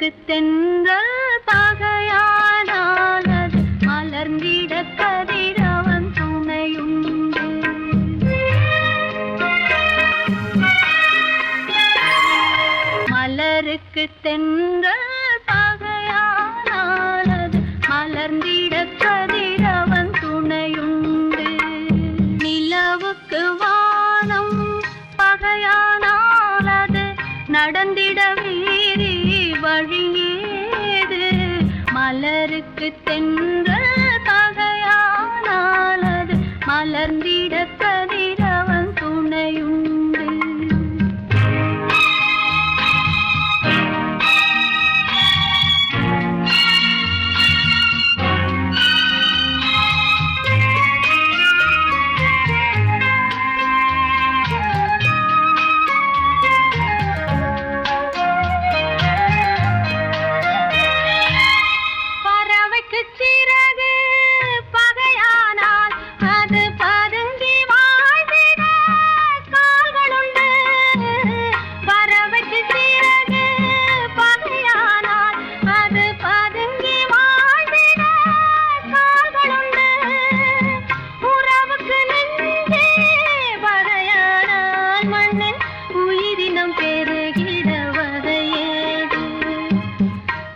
மலருக்கு தென்றல் பகையானால் அது மலர்ந்திட கதிரவன் துணையுண்டு. மலருக்கு தென்றல் பகையானால் அது மலர்ந்திட கதிரவன் துணையுண்டு. நிலவுக்கு வானம் பகையானால் அது நடந்திட வீரி வழியேது. மலருக்கு தென்றல் பகையானால் அது மலர்ந்திட கதிரவன் துணையுண்டு.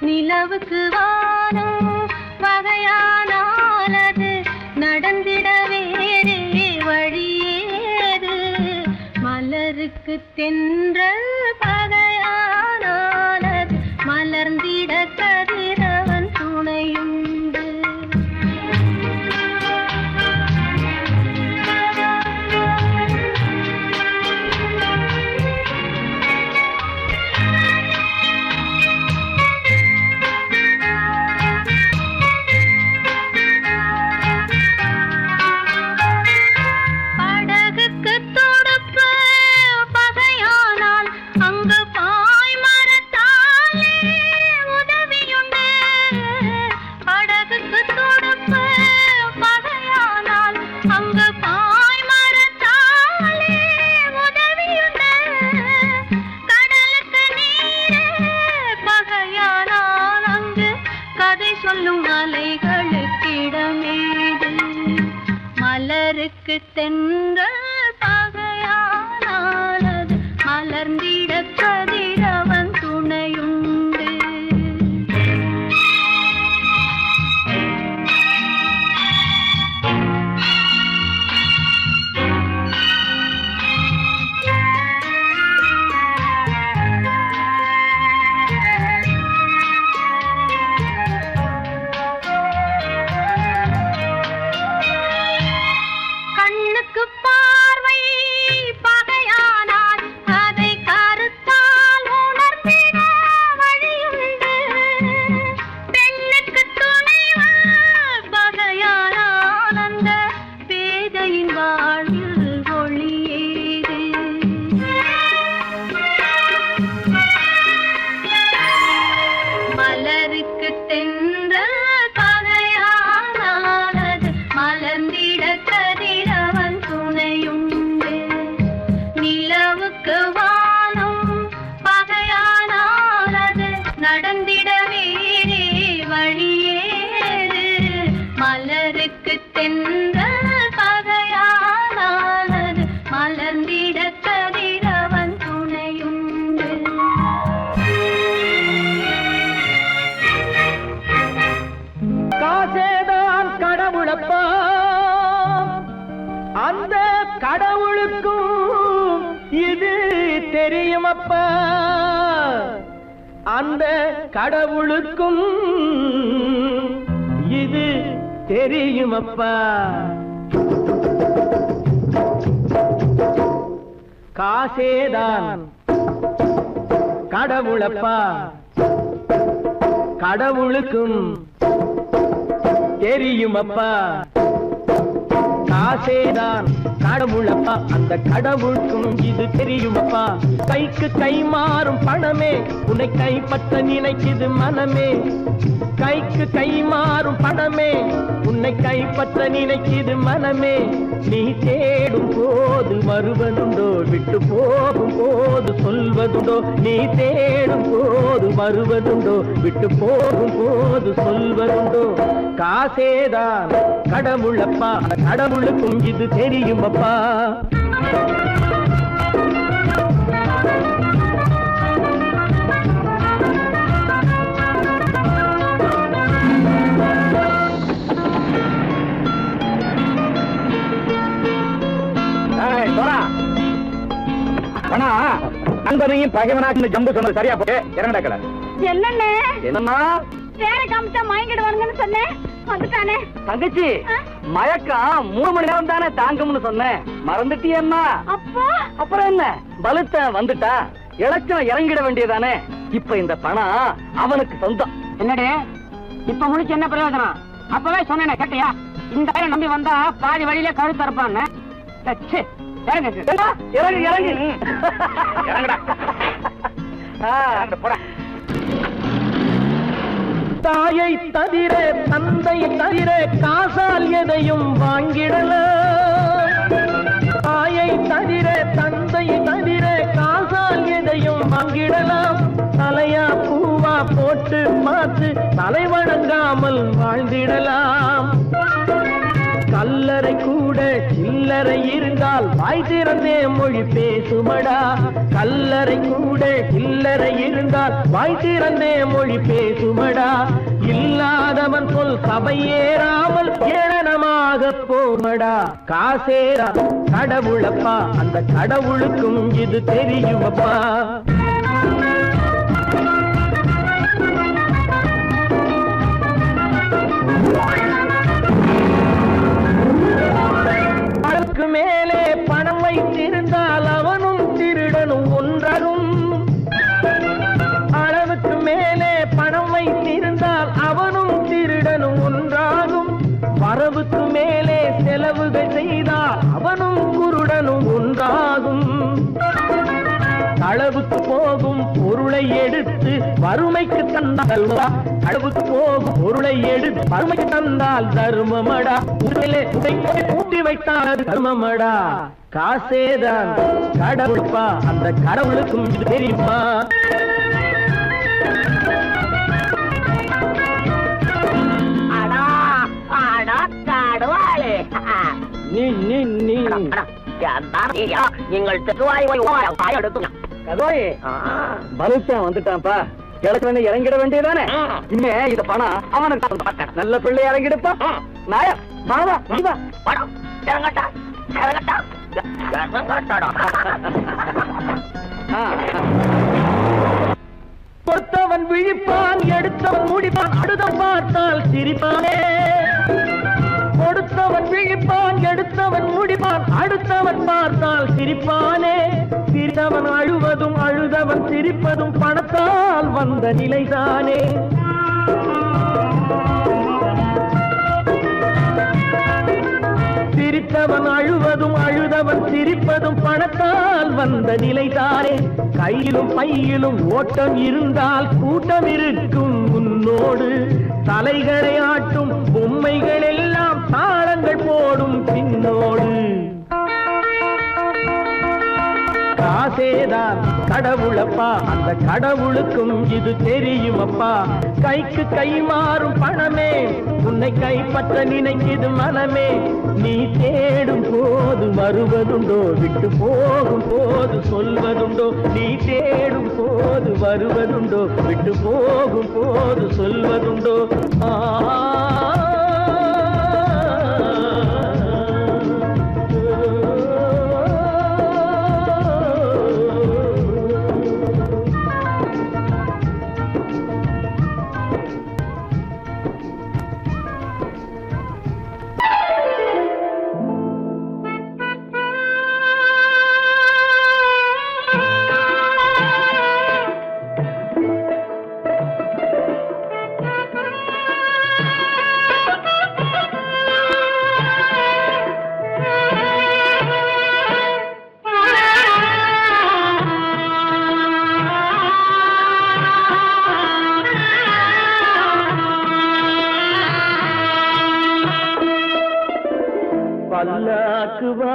நிலவுக்கு வானம் பகையானால் அது நடந்திட வேறே வழியேது. மலருக்கு தென்றல் பகையானால் அது மலர்ந்திட கதிரவன் துணையுண்டு. சொல்லும் அலைகளுக்கிடமேது. மலருக்கு தென்றல் பகையானால் அது மலர்ந்திட கதிரவன் துணையுண்டு. பார்வை பகையானால் அதை கருத்தால் உணர்ந்திட வழியுண்டு. பெண்ணுக்கு துணைவன் பகையானால் அந்த பேதையின் வாழ்வில் ஒளியேது. மலருக்கு தென்றல் பகையானால் அது மலர்ந்திட கதிரவன் துணையுண்டு. நிலவுக்கு வானம் பகையானால் அது நடந்திட வேறே வழியேது. மலருக்கு தென்றல் பகையானால் அது மலர்ந்திட கதிரவன் துணையுண்டு. காசேதான் கடவுளப்பா, அந்த கடவுளுக்கும் இது தெரியுமப்பா. அந்த கடவுளுக்கும் இது தெரியுமப்பா. காசேதான் கடவுளப்பா, கடவுளுக்கும் தெரியுமப்பா. காசேதான் கடவுளப்பா, அந்த கடவுளுக்கும் இது தெரியுமப்பா. கைக்கு கை மாறும் பணமே உன்னை கைப்பற்ற நினைக்குது மனமே. கைக்கு கை மாறும் பணமே உன்னை கைப்பற்ற நினைக்குது மனமே. நீ தேடும் தேடும் போது வருவதுண்டோ விட்டு போகும் போது சொல்வதுண்டோ நீ தேடும் போது வருவதுண்டோ விட்டு போகும் போது சொல்வதுண்டோ காசேதான் கடவுளப்பா கடவுளுக்கும் இது தெரியுமப்பா நண்பனையும் பகைவனாக்கு ஜம்பு சொன்னது சரியா போட்டு இறங்கடக்கல என்னண்ணே என்னம்மா வேற காமிச்சா மயங்கிடுவானுங்கன்னு சொன்னேன் வந்துட்டானே தங்கச்சி மயக்கம் 3 மணி நேரம் தானே தாங்கும்னு சொன்னேன் மறந்துட்டியம்மா அப்பா அப்புறம் என்ன பலுத்த வந்துட்டா இலச்சம் இறங்கிட வேண்டியதானே இப்ப இந்த பணம் அவனுக்கு சொந்தம் என்னடே இப்ப முடிச்சு என்ன பிரயோஜனம் அப்பவே சொன்னேனே கேட்டியா இந்த பையன் நம்பி வந்தா பாதி வழியில கழுத்து இருப்பான்னு இறங்கு இறங்கு இறங்குடா போடா தாயை தவிர தந்தையை தவிர காசால் எதையும் வாங்கிடலாம் தாயை தவிர தந்தையை தவிர காசால் எதையும் வாங்கிடலாம் தலையா பூவா போட்டு பார்த்து தலை வணங்காமல் வாழ்ந்திடலாம் கல்லறை கூட சில்லறை இருந்தால் வாய் திறந்தே மொழி பேசுமடா கல்லறை கூட சில்லறை இருந்தால் வாய் திறந்தே மொழி பேசுமடா இல்லாதவன் சொல் சபையேறாமல் ஏளனமாக போமடா காசேரா கடவுளப்பா அந்த கடவுளுக்கும் இது தெரியுமப்பா அளவுக்கு மேலே பணம் வைத்திருந்தால் அவனும் திருடனும் ஒன்றாகும் அளவுக்கு மேலே பணம் வைத்திருந்தால் அவனும் திருடனும் ஒன்றாகும் வரவுக்கு மேலே செலவுகள் செய்தால் அவனும் குருடனும் ஒன்றாகும் அளவுக்கு போகும் பொருளை எடுத்து வறுமைக்கு தந்தால் அளவுக்கு போகும் பொருளை எடுத்து வறுமைக்கு தந்தால் தர்மமடா கூட்டி வைத்தால் தர்மமடா காசேதான் கடவுள்ப்பா அந்த கடவுளுக்கும் இது தெரியுமா நீ நீ நீ நீங்கள் தெருவாய் எடுத்து கதோய் பலுத்தன் வந்துட்டான்ப்பா கிழக்கு இறங்கிட வேண்டியதானே இனிமே இந்த பணம் அவனுக்கு நல்ல பிள்ளை இறங்கிடுப்பா நாயா மாவா வா படம் இறங்கட்டா இறங்கட்டா கொடுத்தவன் விழிப்பான் எடுத்தவன் முடிப்பான் அடுத்தவன் பார்த்தால் சிரிப்பானே கொடுத்தவன் விழிப்பான் எடுத்தவன் முடிப்பான் அடுத்தவன் பார்த்தால் சிரிப்பானே சிரித்தவன் அழுவதும் அழுதவன் சிரிப்பதும் பணத்தால் வந்த நிலைதானே சிரித்தவன் அழுவதும் அழுதவன் சிரிப்பதும் பணத்தால் வந்த நிலைதானே கையிலும் பையிலும் ஓட்டம் இருந்தால் கூட்டம் இருக்கும் உன்னோடு தலைகளை ஆட்டும் பொம்மைகள் எல்லாம் தாளங்கள் போடும் பின்னோடு காசேதான் கடவுளப்பா அந்த கடவுளுக்கும் இது தெரியுமப்பா கைக்கு கை மாறும் பணமே உன்னை கைப்பற்ற நினைக்குது மனமே நீ தேடும் போது வருவதுண்டோ விட்டு போகும் போது சொல்வதுண்டோ நீ தேடும் போது வருவதுண்டோ விட்டு போகும் போது சொல்வதுண்டோ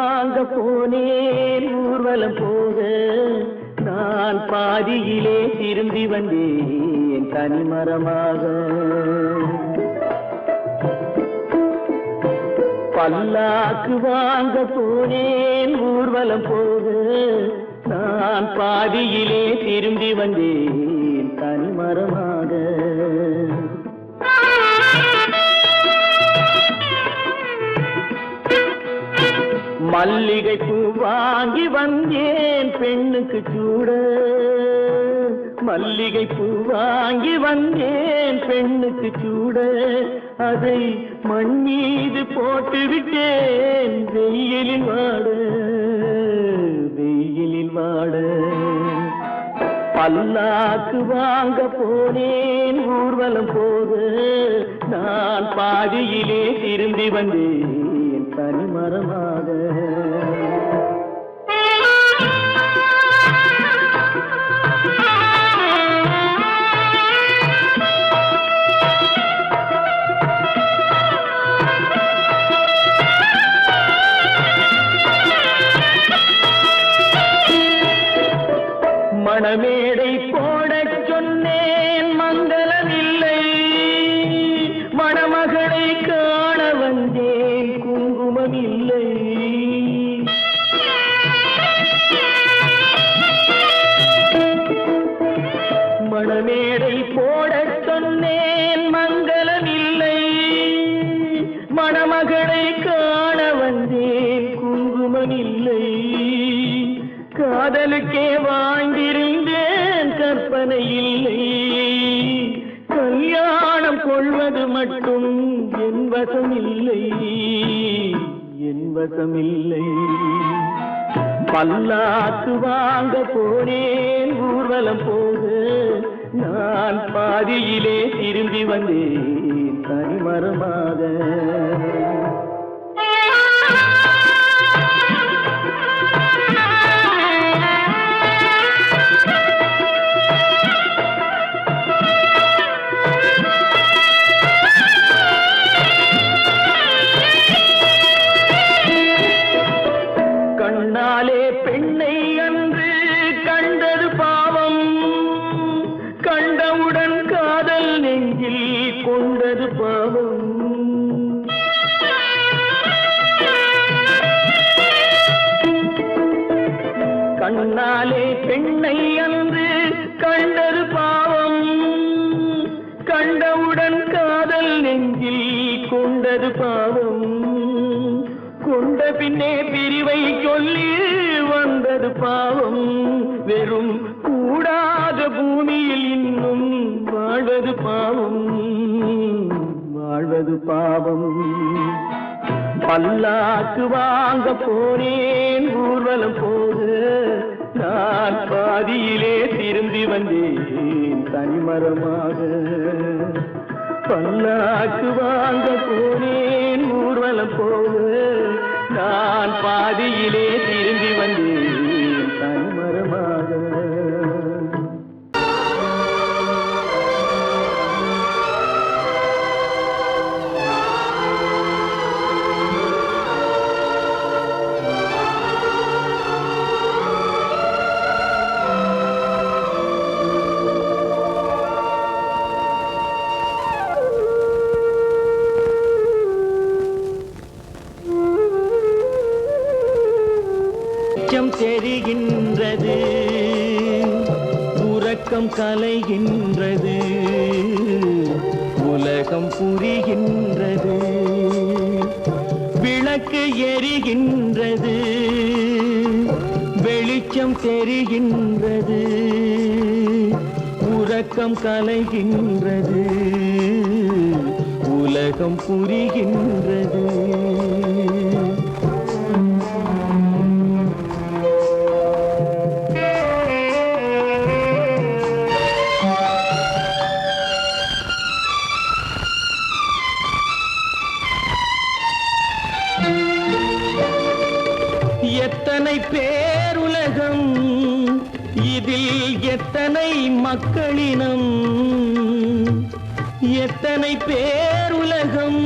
வாங்க போனேன் ஊர்வலம் போக நான் பாதியிலே திரும்பி வந்தேன் தனிமரமாக பல்லாக்கு வாங்க போனேன் ஊர்வலம் போக நான் பாதியிலே திரும்பி வந்தேன் தனிமரமாக மல்லிகை பூ வாங்கி வந்தேன் பெண்ணுக்கு சூட மல்லிகை பூ வாங்கி வந்தேன் பெண்ணுக்கு சூட அதை மண் மீது போட்டு விட்டேன் வெயிலில் வாட பல்லாக்கு வாங்க போனேன் ஊர்வலம் போக நான் பாதியிலே திரும்பி வந்தேன் தனிமரமாக மணமேடை போடச் சொன்னேன் மங்களமில்லை மணமகளை காண வந்தேன் குங்குமமில்லை மணமேடை போடச் சொன்னேன் மங்களமில்லை மணமகளை காண வந்தேன் குங்குமமில்லை காதலுக்கே வாழ்ந்திருந்தேன் கற்பனை இல்லை கல்யாணம் கொள்வது மட்டும் என் வசமில்லை பல்லாக்கு வாங்க போனேன் ஊர்வலம் போக நான் பாதியிலே திரும்பி வந்தேன் தனிமரமாக கண்ணாலே பெண்ணை அன்று கண்டது பாவம் கண்டவுடன் காதல் நெஞ்சில் கொண்டது பாவம் கண்ணாலே பெண்ணை அன்று கண்டது பாவம் கண்டவுடன் காதல் நெஞ்சில் கொண்டது பாவம் கொண்ட பின்னே பிரிவை சொல்லி வந்தது பாவம் வெறும் கூடாத பூமியில் இன்னும் வாழ்வது பாவம் பல்லாக்கு வாங்க போனேன் ஊர்வலம் போக நான் பாதியிலே திரும்பி வந்தேன் தனிமரமாக பல்லாக்கு வாங்க போனேன் ஊர்வலம் போக நான் பாதியிலே திரும்பி வந்தேன் தனிமரமாக தெரிகின்றது உறக்கம் கலைகின்றது உலகம் புரிகின்றது விளக்கு எரிகின்றது வெளிச்சம் தெரிகின்றது உறக்கம் கலைகின்றது உலகம் புரிகின்றது எத்தனை பேருலகம் இதில் எத்தனை மக்களினம் எத்தனை பேருலகம்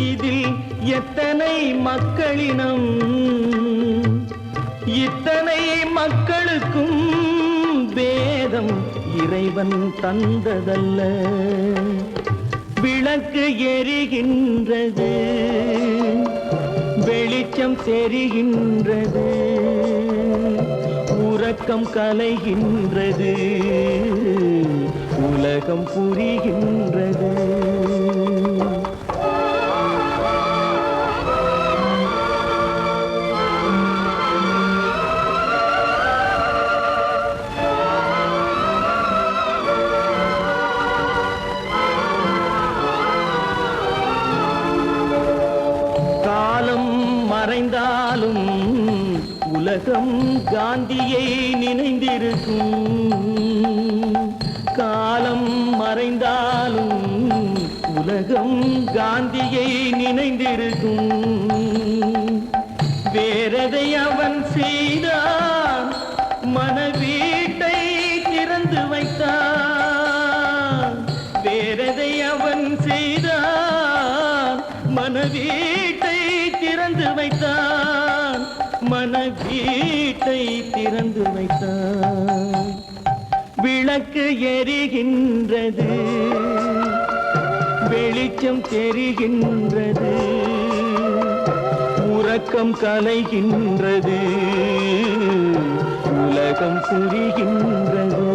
இதில் எத்தனை மக்களினம் இத்தனை மக்களுக்கும் வேதம் இறைவன் தந்ததல்ல. விளக்கு எரிகின்றது, வெளிச்சம் தெரிகின்றது, உறக்கம் கலைகின்றது, உலகம் புரிகின்றது. மறைந்தாலும் உலகம் காந்தியை நினைந்திருக்கும். காலம் மறைந்தாலும் உலகம் காந்தியை நினைந்திருக்கும். வேறதை அவன் செய்தான், மனவீட்டை திறந்து வைத்தான். வேறதை அவன் செய்தான், மனவீட்டை திறந்து வைத்தான். மனவீட்டை திறந்து வைத்தான். விளக்கு எரிகின்றது, வெளிச்சம் தெரிகின்றது, உறக்கம் கலைகின்றது, உலகம் புரிகின்றது.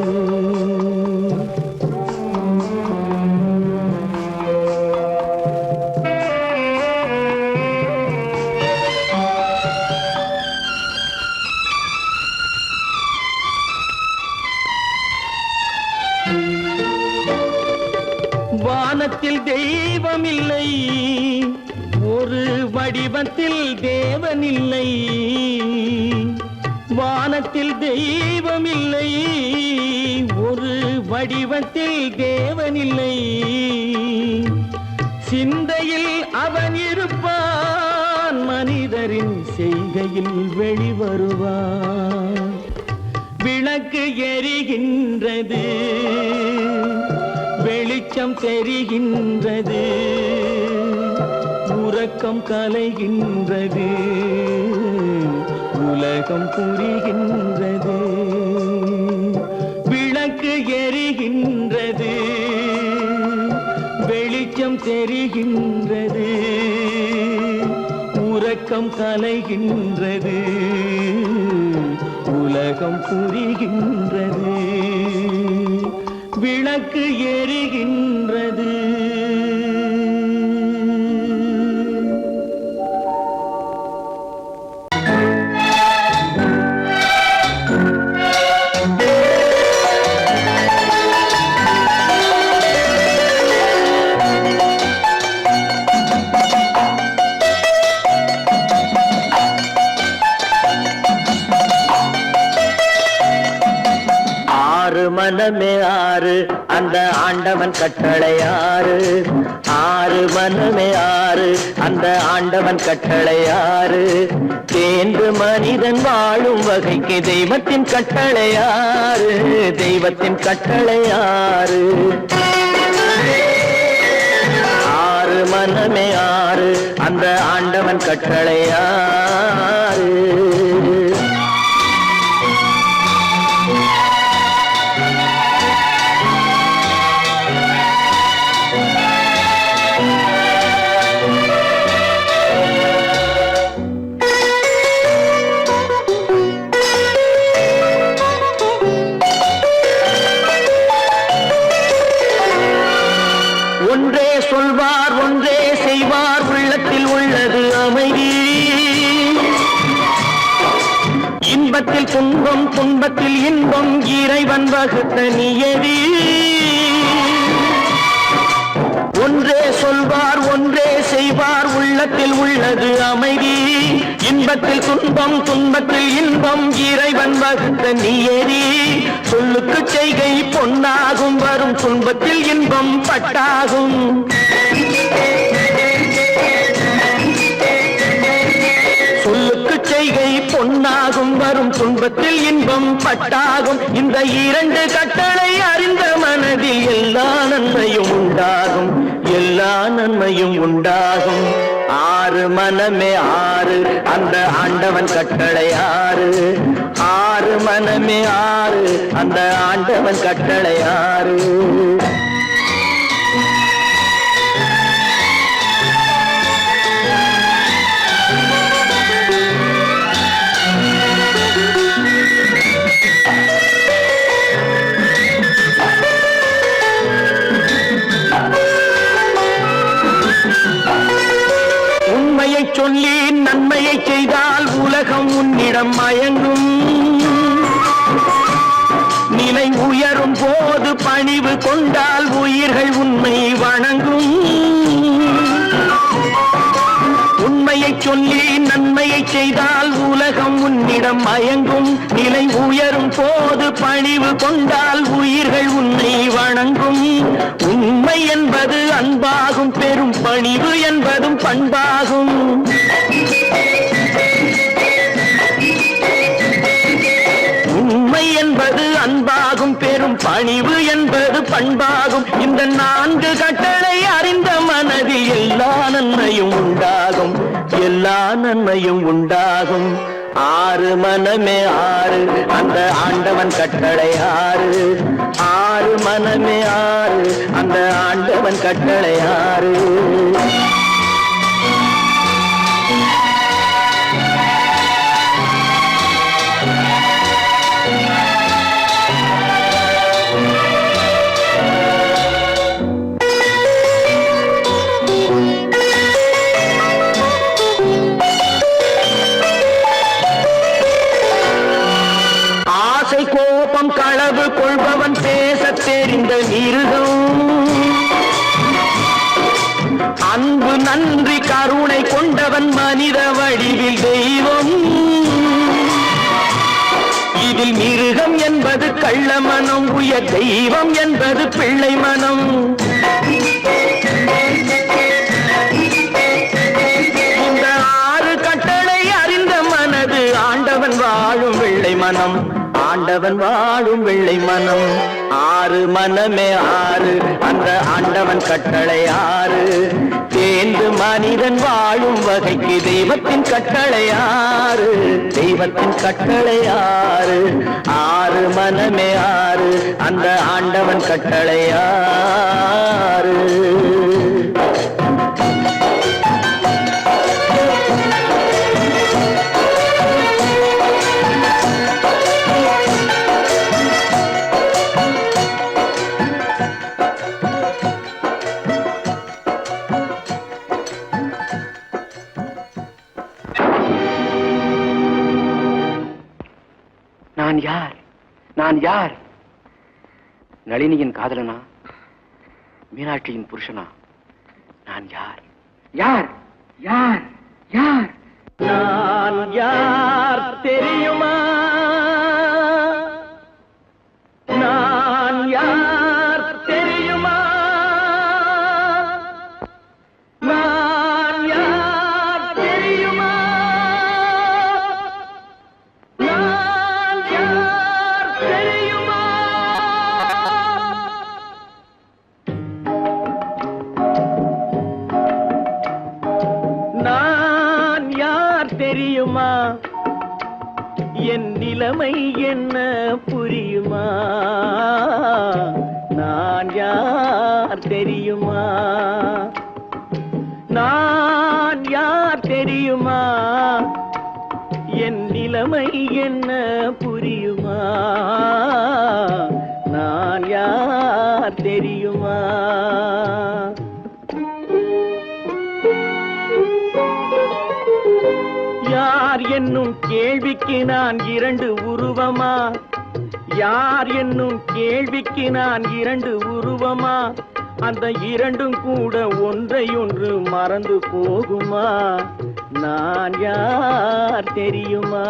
வானத்தில் தெய்வமில்லை, ஒரு வடிவத்தில் தேவனில்லை. வானத்தில் தெய்வமில்லை, ஒரு வடிவத்தில் தேவனில்லை. சிந்தையில் அவன் இருப்பான், மனிதரின் செய்கையில் வெளிவருவான். விளக்கு எரிகின்றது, வெளிச்சம் தெரிகின்றது, உறக்கம் கலைகின்றது, உலகம் புரிகின்றது. விளக்கு எரிகின்றது, வெளிச்சம் தெரிகின்றது, உறக்கம் கலைகின்றது, உலகம் புரிகின்றது. விளக்கு எரிகின்றது. மனமே ஆறு, அந்த ஆண்டவன் கட்டளை ஆறு. ஆறு மனமே ஆறு, அந்த ஆண்டவன் கட்டளை ஆறு. தேர்ந்து மனிதன் வாழும் வகைக்கு தெய்வத்தின் கட்டளை ஆறு. தெய்வத்தின் கட்டளை ஆறு. ஆறு மனமே ஆறு, அந்த ஆண்டவன் கட்டளை ஆறு. ஒன்றே சொல்வார், ஒன்றே செய்வார், உள்ளத்தில் உள்ளது அமைதி. இன்பத்தில் துன்பம், துன்பத்தில் இன்பம், இறைவன் வகுத்த நியதி. ஒன்றே சொல்வார், ஒன்றே செய்வார், உள்ளத்தில் உள்ளது அமைதி. இன்பத்தில் துன்பம், துன்பத்தில் இன்பம், இறைவன் வகுத்த நியதி. சொல்லுக்கு செய்கை பொன்னாகும், வரும் துன்பத்தில் இன்பம் பட்டாகும். சொல்லுக்கு செய்கை பொன்னாகும், வரும் துன்பத்தில் இன்பம் பட்டாகும். இந்த இரண்டு கட்டளை அறிந்த மனதில் எல்லா நன்மையும் உண்டாகும். எல்லா நன்மையும் உண்டாகும். ஆறு மனமே ஆறு, அந்த ஆண்டவன் கட்டளை ஆறு. ஆறு மனமே ஆறு, அந்த ஆண்டவன் கட்டளை ஆறு. உண்மையை சொல்லி நன்மையை செய்தால் உலகம் உன்னிடம் மயங்கும். நிலை உயரும் போது பணிவு கொண்டால் உயிர்கள் உன்னை வணங்கும். உண்மையை சொல்லி நன்மையை செய்தால் உலகம் உன்னிடம் மயங்கும். நிலை உயரும் போது பணிவு கொண்டால் உயிர்கள் உன்னை வணங்கும். உண்மை என்பது அன்பாகும், பெரும் பணிவு என்பதும் பண்பாகும். உண்மை என்பது அன்பாகும், பெரும் பணிவு என்பது பண்பாகும். இந்த 4 கட்டளை அறிந்த மனதில் எல்லா நன்மையும் உண்டாகும். எல்லா நன்மையும் உண்டாகும். ஆறு மனமே ஆறு, அந்த ஆண்டவன் கட்டளை ஆறு. ஆறு மனமே ஆறு, அந்த ஆண்டவன் கட்டளை ஆறு. கோபம் களவு கொள்பவன் பேசத் தெரிந்த மிருகம். அன்பு நன்றி கருணை கொண்டவன் மனித வடிவில் தெய்வம். இதில் மிருகம் என்பது கள்ள மனம், உயர் தெய்வம் என்பது பிள்ளை மனம். இந்த 6 கட்டளை அறிந்த மனது ஆண்டவன் வாழும் வெள்ளை மனம். ஆண்டவன் வாழும் வெள்ளை மனம். ஆறு மனமே ஆறு, அந்த ஆண்டவன் கட்டளை ஆறு. தேர்ந்து மனிதன் வாழும் வகைக்கு தெய்வத்தின் கட்டளை ஆறு. தெய்வத்தின் கட்டளை ஆறு. ஆறு மனமே ஆறு, அந்த ஆண்டவன் கட்டளை ஆறு. நான் யார்? நான் யார்? நளினியின் காதலனா? மீனாட்சியின் புருஷனா? நான் யார்? யார்? யார்? யார்? நான் யார் தெரியுமா? நான் யார் தெரியுமா? நான் யார் தெரியுமா? நான் யார் தெரியுமா? நான் யார் தெரியுமா? என் நிலைமை என்ன புரியுமா? நான் யார் தெரியுமா? நான் யார் தெரியுமா? என் நிலைமை என்ன புரியுமா? நான் யார் தெரியுமா? யார் என்னும் கேள்விக்கு நான் 2 உருவமா? யார் என்னும் கேள்விக்கு நான் 2 உருவமா? அந்த 2ம் கூட ஒன்றையொன்று மறந்து போகுமா? நான் யார் தெரியுமா?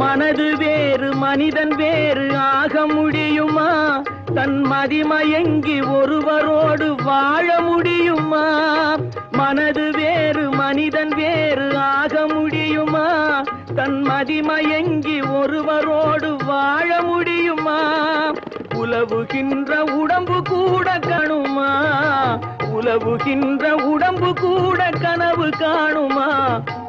மனது வேறு மனிதன் வேறு ஆக முடியுமா? தன் மதிமயங்கி ஒருவரோடு வாழ முடியுமா? மனது வேறு மனிதன் வேறு ஆக முடியுமா? தன் மதிமயங்கி ஒருவரோடு வாழ முடியுமா? உலவுகின்ற உடம்பு கூட கணுமா? உலவுகின்ற உடம்பு கூட கனவு காணுமா?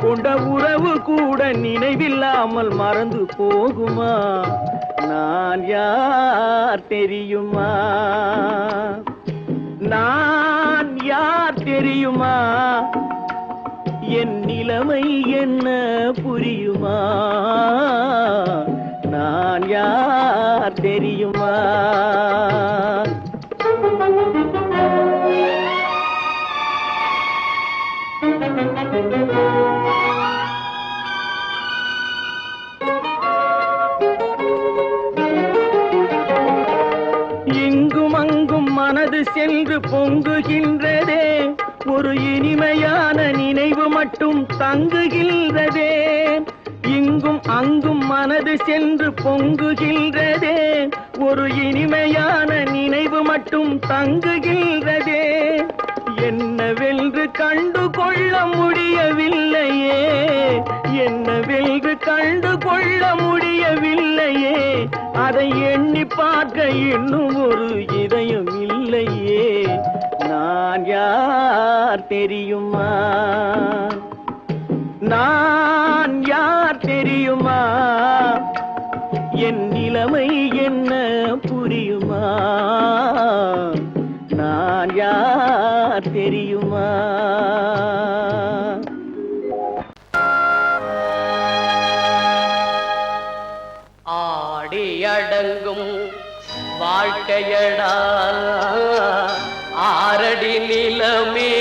கொண்ட உறவு கூட நினைவில்லாமல் மறந்து போகுமா? நான் யார் தெரியுமா? நான் யார் தெரியுமா? என் நிலைமை என்ன புரியுமா? நான் யார் தெரியுமா? இங்கும் அங்கும் மனது சென்று பொங்குகின்றதே, ஒரு இனிமையான நினைவு மட்டும் தங்குகின்றதே. இங்கும் அங்கும் மனது சென்று பொங்குகின்றதே, ஒரு இனிமையான நினைவு மட்டும் தங்குகின்றதே. என்னவென்று கண்டு கொள்ள முடியவில்லையே, என்னவென்று கண்டு கொள்ள முடியவில்லையே. அதை எண்ணி பார்க்க இன்னும் ஒரு இதயம் இல்லையே. நான் யார் தெரியுமா? நான் யார் தெரியுமா? என் நிலைமை என்ன புரியுமா? நான் யார் தெரியுமா? ஆடி அடங்கும் வாழ்க்கையடா, ஆரடி நிலமே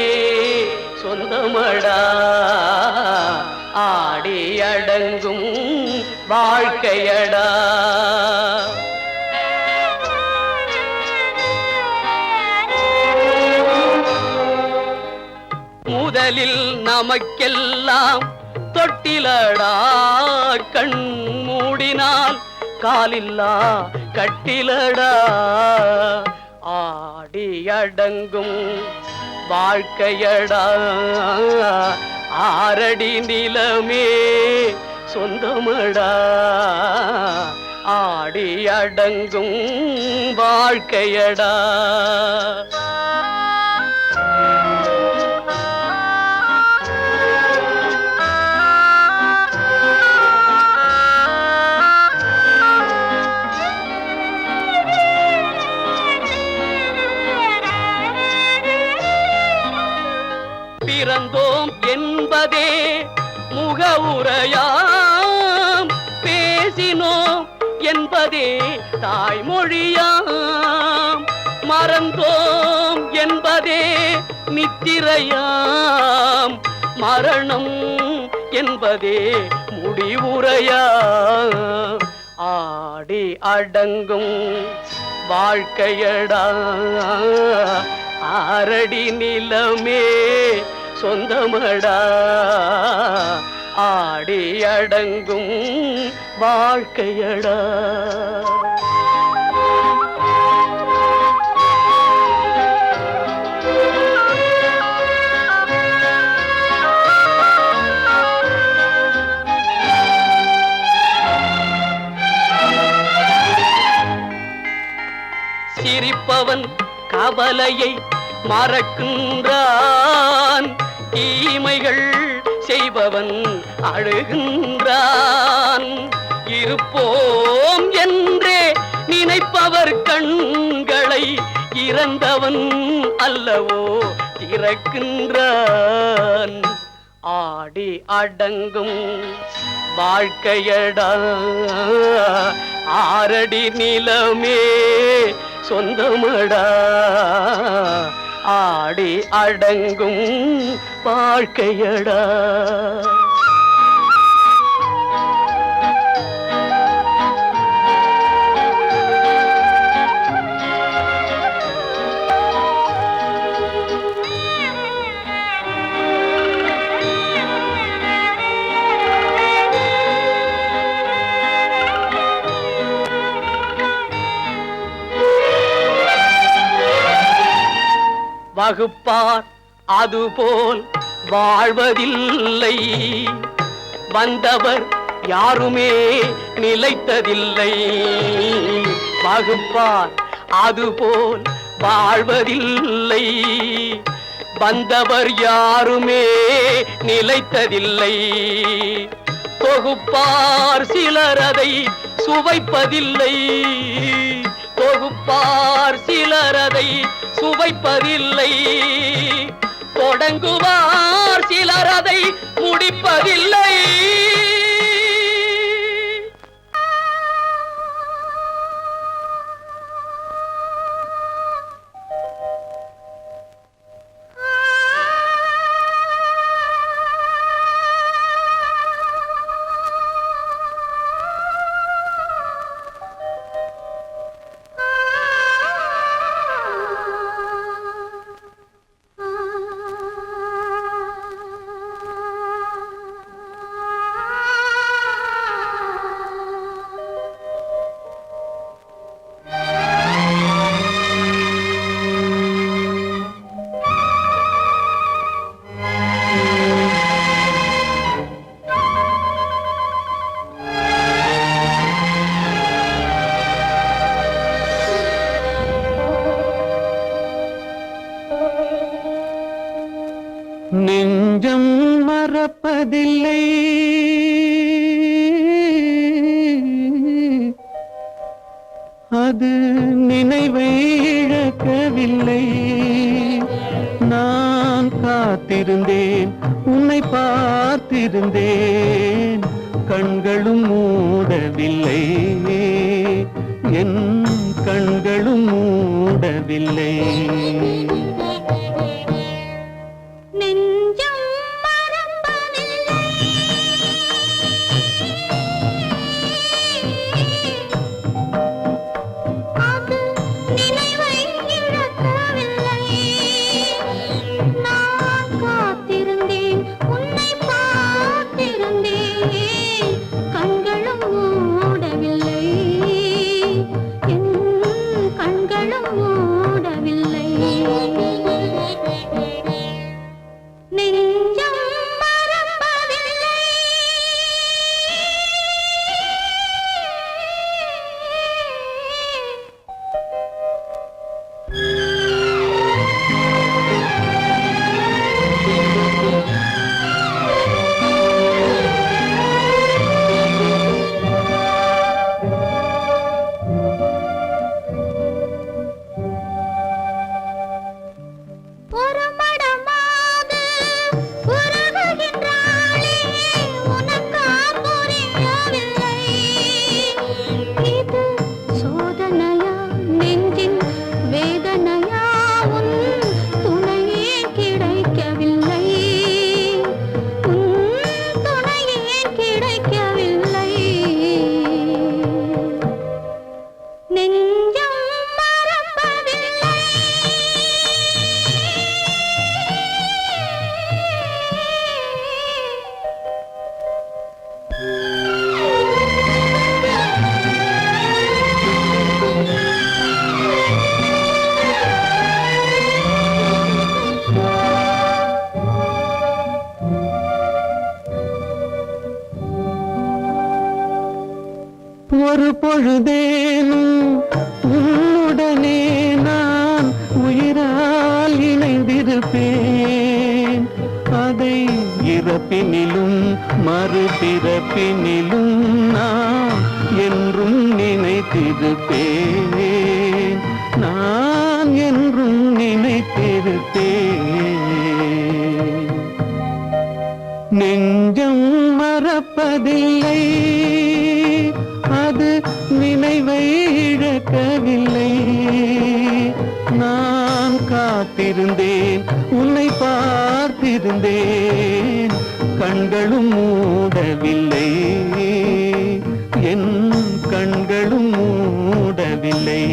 சொந்தமடா. ஆடி அடங்கும் வாழ்க்கையடா. முதலில் நமக்கெல்லாம் தொட்டிலடா, கண் மூடினால் காலில்லா கட்டிலடா. ஆடி அடங்கும் வாழ்க்கையடா, ஆரடி நிலமே சொந்தமடா. ஆடி அடங்கும் வாழ்க்கையடா. பிறந்தோம் என்பதே முகவுரையாம், பேசினோம் என்பதே தாய்மொழியாம். மறந்தோம் என்பதே நித்திரையாம், மரணம் என்பதே முடிவுரையாம். ஆடி அடங்கும் வாழ்க்கையடா, ஆரடி நிலமே சொந்தமடா. ஆடி அடங்கும் வாழ்க்கையடா. சிரிப்பவன் கவலையை மறக்கின்றான், தீமைகள் செய்பவன் அழுகின்றான். இருப்போம் என்றே நினைப்பவர் கண்களை இறந்தவன் அல்லவோ திறக்கின்றான். ஆடி அடங்கும் வாழ்க்கையடா, ஆரடி நிலமே சொந்தமடா. ஆடி அடங்கும் வாழ்க்கையடா. வகுப்பார் அதுபோல் வாழ்வதில்லை. வந்தவர் யாருமே நிலைத்ததில்லை. வகுப்பார் அதுபோல் வாழ்வதில்லை. வந்தவர் யாருமே நிலைத்ததில்லை. தொகுப்பார் சிலர் அதை சுவைப்பதில்லை. தொகுப்பார் சிலர் அதை சுவைப்பதில்லை. தொடங்குவார் சிலர் அதை முடிப்பதில்லை. நெஞ்சம் மறப்பதில்லை, அது நினைவை இழக்கவில்லை. நான் காத்திருந்தேன், உன்னை பார்த்திருந்தேன், கண்களும் மூடவில்லை, என் கண்களும் மூடவில்லை. ஒரு பொழுதேனும் உன்னுடனே நான் உயிரால் இணைந்திருப்பேன். அதை இறப்பினிலும் மறுபிறப்பினிலும் நான் என்றும் நினைத்திருப்பேன். நான் என்றும் நினைத்திருப்பேன். நெஞ்சம் மறப்பதில்லை, அது நினைவை இழக்கவில்லை. நான் காத்திருந்தேன், உன்னை பார்த்திருந்தேன், கண்களும் மூடவில்லை, என் கண்களும் மூடவில்லை.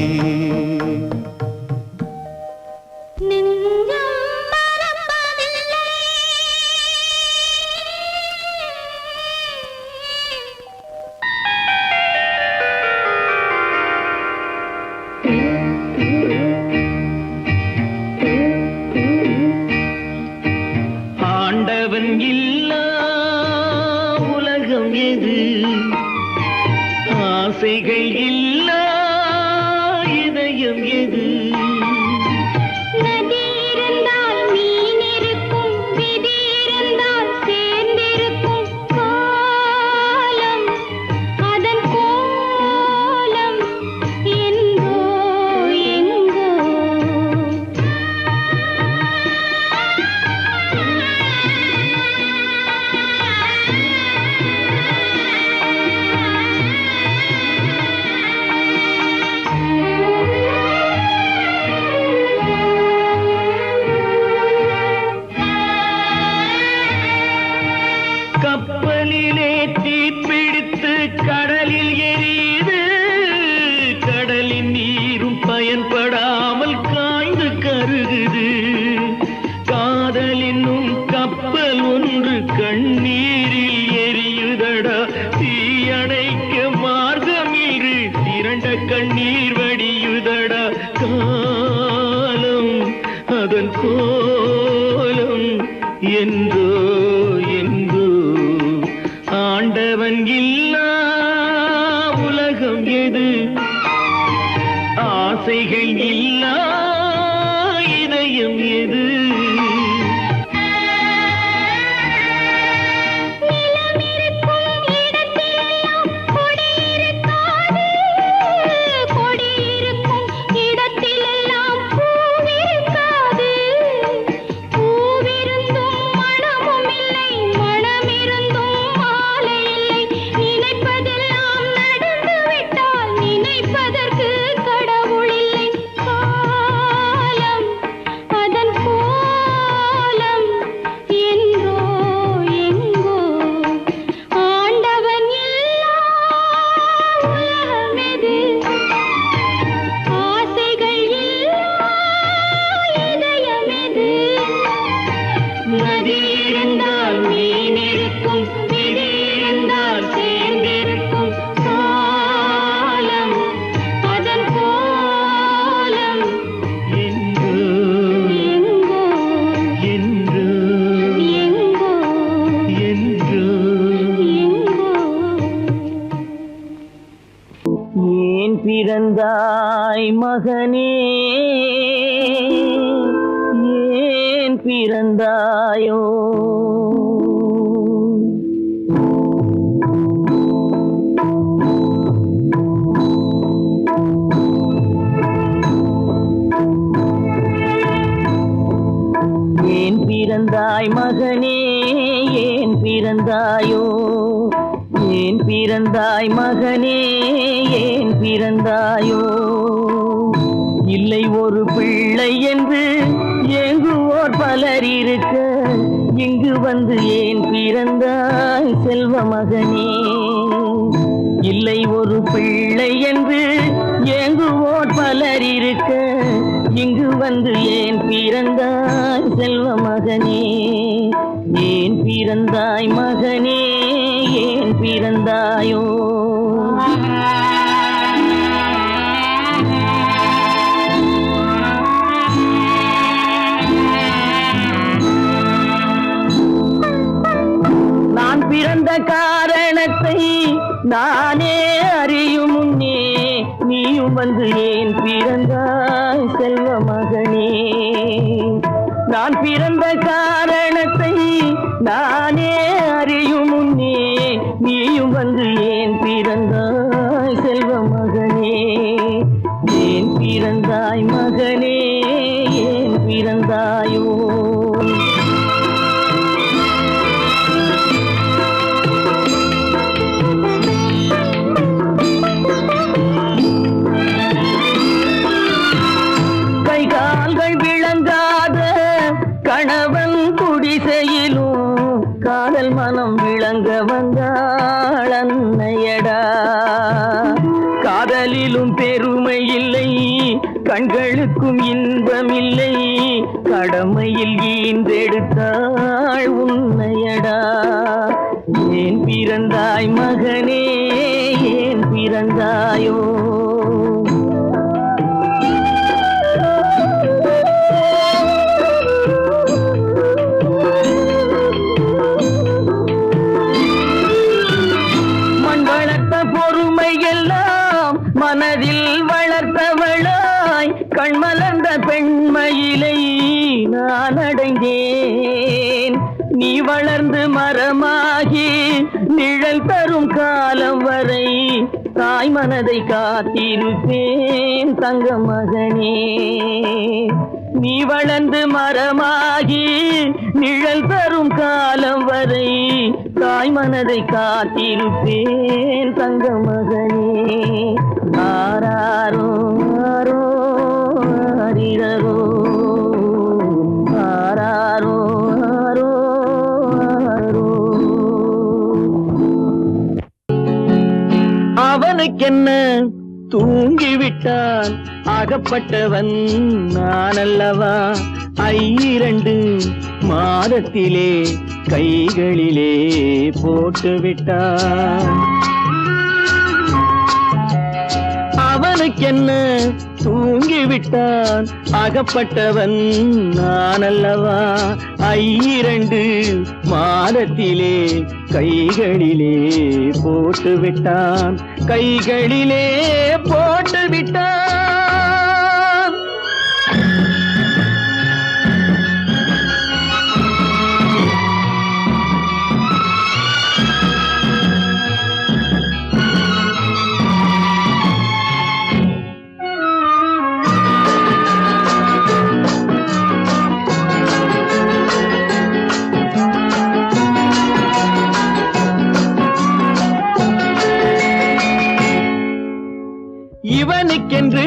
ஆசைகள் இல்லா இதயம் எது? நதி இருந்தால் மீன் இருக்கும், விதி இருந்தால் சேர்ந்திருக்கும் காலம், அதன் கோலம் எங்கோ எங்கோ. கப்பலிலே தீப்பிடித்து கடலில் எரியுது, கடலின் நீரும் பயன்படாமல் காய்ந்து கருகுது. காதல் என்னும் கப்பல் ஒன்று கண்ணீரில் எரியுதடா, தீயணைக்க மார்க்கமின்றி திரண்ட கண்ணீர் வடியுதடா. காலம் அதன் கோலம் என்றோ என்றோ. ஆண்டவன் இல்லா உலகம் எது? ஆசைகள் இல்லா இதயம் எது? நிலமிருக்கும் இடத்திலெல்லாம் கொடி இருக்காது, கொடி இருக்கும் இடத்திலெல்லாம் பூவிருக்காது. பூவிருந்தும் மணமும் இல்லை, மணமிருந்தும் மாலை இல்லை. நினைப்பதெல்லாம் நடந்துவிட்டால் நினைப்பதற்கு கடவுள் இல்லை. காலம் அதன் கோலம் என்றோ எங்கோ. ஆண்டவன் இல்லா உலகம் எது? ஆசைகள் இல்லா இதயம் எது? நதி இருந்தால் மீன் இருக்கும், விதி இருந்தால் சேர்ந்திருக்கும் காலம், அதன் கோலம் என்றோ எங்கோ என்றோ எங்கோ என்றோ. எங்கோ. ஏன் பிறந்தாய் மகனே, ஏன் பிறந்தாயோ? ஏன் பிறந்தாய் மகனே, ஏன் பிறந்தாயோ? ஏன் பிறந்தாய் மகனே, ஏன் பிறந்தாயோ? இல்லை ஒரு பிள்ளை என்று ஏங்குவோர் பலர் இருக்க, இங்கு வந்து ஏன் பிறந்தாய் செல்வ மகனே? இல்லை ஒரு பிள்ளை என்று ஏங்குவோர் பலர் இருக்க, இங்கு வந்து ஏன் பிறந்தாய் செல்வ மகனே? ஏன் பிறந்தாய் மகனே, ஏன் பிறந்தாயோ? நான் பிறந்த காரணத்தை நானே அறியும் முன்னே, நீயும் வந்து ஏன் பிறந்தாய் செல்வ மகனே? நான் பிறந்த காரணத்தை நானே அறியும் முன்னே, நீயும் வந்து ஏன் பிறந்தாய் செல்வ மகனே? ஏன் பிறந்தாய் மகனே, ஏன் பிறந்தாயோ? கை கால்கள் விளங்காத கணவன் குடிசையிலும் காதல் மனம் விளங்க வந்தாள் அன்னையடா. காதலிலும் பெருமை இல்லை, கண்களுக்கும் இன்பம் இல்லை, கடமையில் ஈன்றெடுத்தாள் உன்னையடா. ஏன் பிறந்தாய் மகனே, ஏன் பிறந்தாயோ? மண் வளர்த்த பொறுமை எல்லாம் மனதில் வளர்த்தவளாய் கண்மலர்ந்த பெண்மயிலை நான் அடைந்தேன். நீ வளர்ந்து மரமாகி நிழல் தரும் காலம் வரை தாய் மனதை காத்திருப்பேன் தங்க மகனே. நீ வளர்ந்து மரமாகி நிழல் தரும் காலம் வரை தாய் மனதை காத்திருப்பேன் தங்க மகனே. ஆராரோ ஆரோ ஆரிரரோ ஆராரோ ஆரோ ஆரோ. அவனுக்கென்ன தூங்கிவிட்டான் அகப்பட்டவன் நான் அல்லவா. 2 மாதத்திலே கைகளிலே போட்டுவிட்டான். அவனுக்கென்ன தூங்கிவிட்டான் அகப்பட்டவன் நான் அல்லவா. 2 மாதத்திலே கைகளிலே போட்டுவிட்டான். கைகளிலே போட்டுவிட்டான். இவனுக்கென்று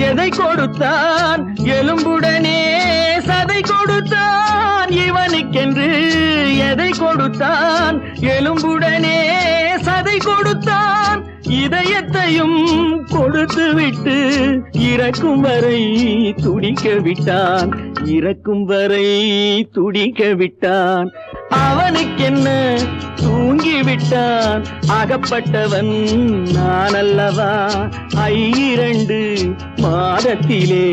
எதை கொடுத்தான் எலும்புடனே சதை கொடுத்தான். இவனுக்கென்று எதை கொடுத்தான் எலும்புடனே சதை கொடுத்தான். இதயத்தையும் கொடுத்து விட்டு இறக்கும் வரை துடிக்க விட்டான். இறக்கும் வரை துடிக்க விட்டான். அவனுக்கென்ன தூங்கிவிட்டான் அகப்பட்டவன் நான் அல்லவா. 2 மாதத்திலே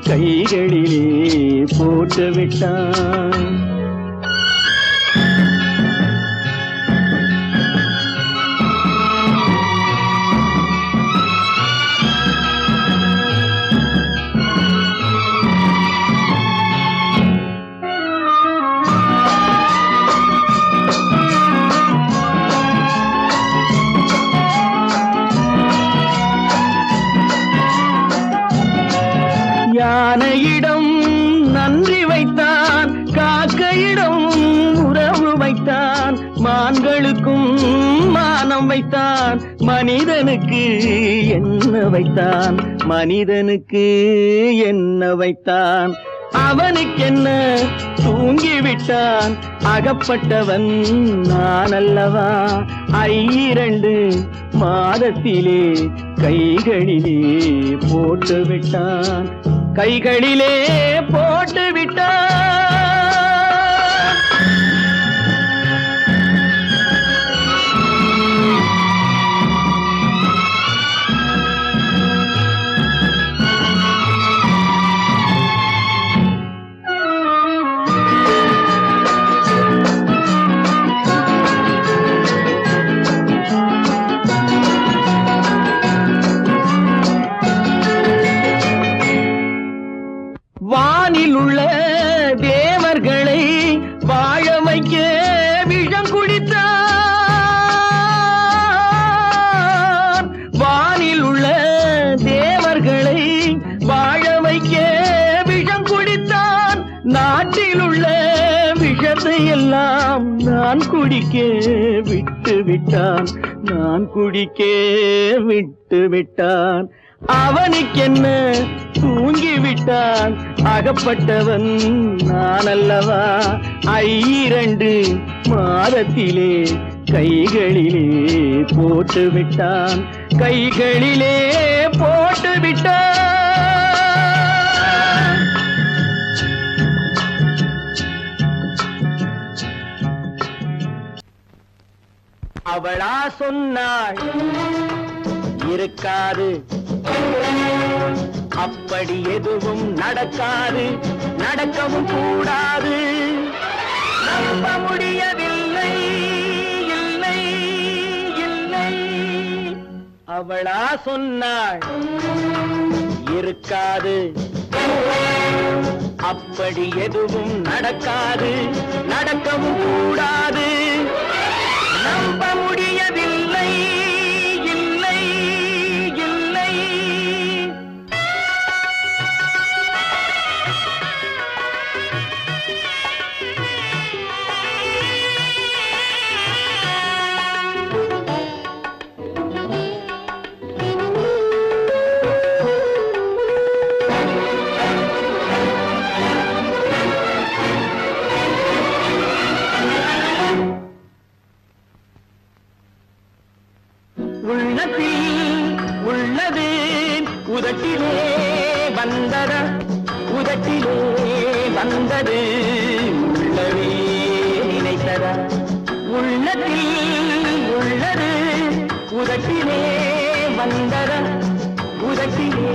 கைகளிலே போட்டுவிட்டான். யானையிடம் நன்றி வைத்தான், காக்கையிடம் உறவு வைத்தான், மான்களுக்கும் மானம் வைத்தான், மனிதனுக்கு என்ன வைத்தான், மனிதனுக்கு என்ன வைத்தான். அவனுக்கென்ன தூங்கிவிட்டான் அகப்பட்டவன் நான் அல்லவா. 2 மாதத்திலே கைகளிலே போட்டுவிட்டான். கைகளிலே போட்டுவிட்டான். வானில் உள்ள தேவர்களை வாழ வைக்க விஷம் குடித்தான். வானில் உள்ள தேவர்களை வாழ வைக்க விஷம் குடித்தான். நாட்டில் உள்ள விஷத்தை எல்லாம் நான் குடிக்க விட்டு விட்டான். நான் குடிக்க விட்டு விட்டான். அவனுக்கென்ன தூங்கிவிட்டான் அகப்பட்டவன் நான் அல்லவா. 2 மாதத்திலே கைகளிலே போட்டுவிட்டான். கைகளிலே போட்டுவிட்டான். அவளா சொன்னாள் இருக்காது, அப்படி எதுவும் நடக்காது, நடக்கவும் கூடாது. நம்ப முடியவில்லை, இல்லை இல்லை. அவளா சொன்னாள் இருக்காது, அப்படி எதுவும் நடக்காது, நடக்கவும் கூடாது. நம்ப முடியவில்லை, இல்லை இல்லை. உள்ளது உதட்டிலே வந்ததா, உதட்டிலே வந்தது உள்ளவே நினைத்ததா. உள்ளத்தில் உள்ளது உதட்டிலே வந்ததா, உதட்டிலே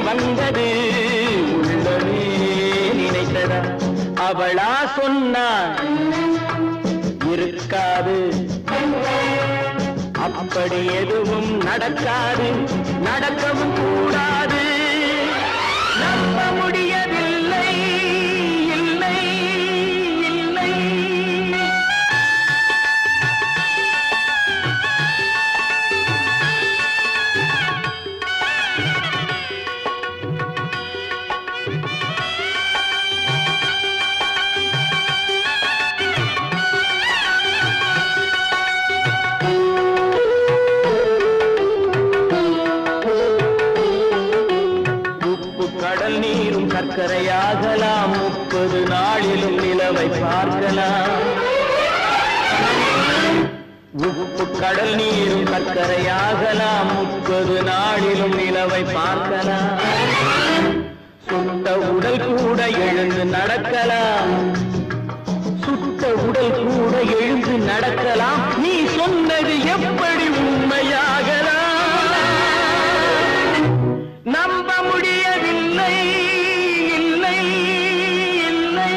வந்தது உள்ளவே நினைத்ததா. அவளா சொன்னாள் இருக்காது, அப்படி எதுவும் நடக்காது, நடக்கவும் கூடாது. நம்ப முடியவில்லை, இல்லை இல்லை. கடல் நீரும் சர்க்கரையாகலாம், 30 நாளிலும் நிலவை பார்க்கலாம். உப்பு கடல் நீரும் சர்க்கரையாகலாம், 30 நாளிலும் நிலவை பார்க்கலாம். சுட்ட உடல் கூட எழுந்து நடக்கலாம், சுட்ட உடல் கூட எழுந்து நடக்கலாம். நீ சொன்னது எப்படி உண்மையாகலாம்? நம்ப முடியவில்லை, இல்லை இல்லை.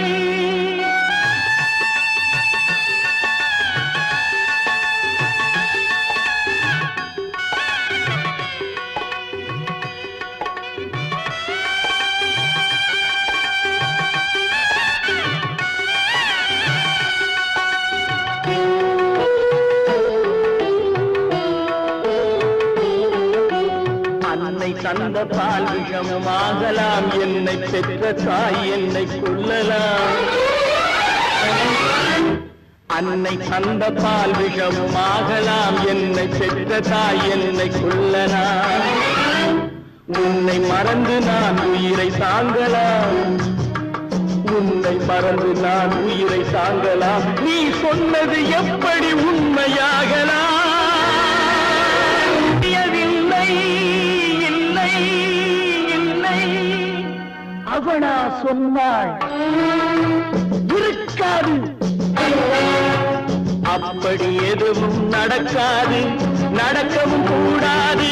அன்னை தந்த பால் விஷமும் ஆகலாம், என்னை பெற்ற தாய் என்னை கொல்லலாம். அன்னை தந்த பால் விஷமும் ஆகலாம், என்னை பெற்ற தாய் என்னை கொல்லலாம். உன்னை மறந்து நான் உயிரை தாங்கலாம், உன்னை மறந்து நான் உயிரை தாங்கலாம். நீ சொன்னது எப்படி உண்மையாகலாம்? அவளா சொன்னாள் இருக்காது, அப்படி எதுவும் நடக்காது, நடக்கவும் கூடாது.